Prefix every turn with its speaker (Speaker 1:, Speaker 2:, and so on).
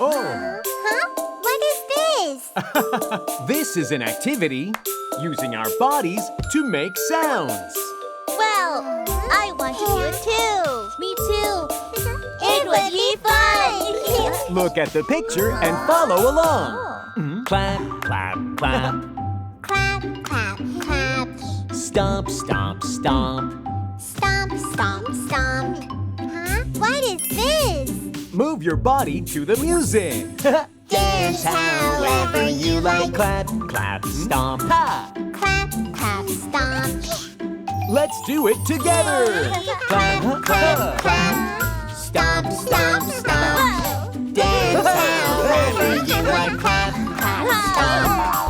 Speaker 1: Oh.
Speaker 2: Huh? What is this?
Speaker 1: This is an activity using our bodies to make sounds.
Speaker 2: Well, I want to do it too. Me too. It would be fun.
Speaker 1: Look at the picture and follow along. Clap, clap, clap.
Speaker 2: Clap, clap, clap.
Speaker 1: Stomp, stomp, stomp.
Speaker 2: Stomp, stomp, stomp. Huh? What is this?
Speaker 1: Move your body to the music.
Speaker 2: Dance however you like.
Speaker 1: Clap, clap, stomp. Ha!
Speaker 2: Clap, clap, stomp.
Speaker 1: Let's do it together.
Speaker 2: Clap, clap, clap. Stomp, stomp, stomp. Dance however you like. Clap, clap, stomp.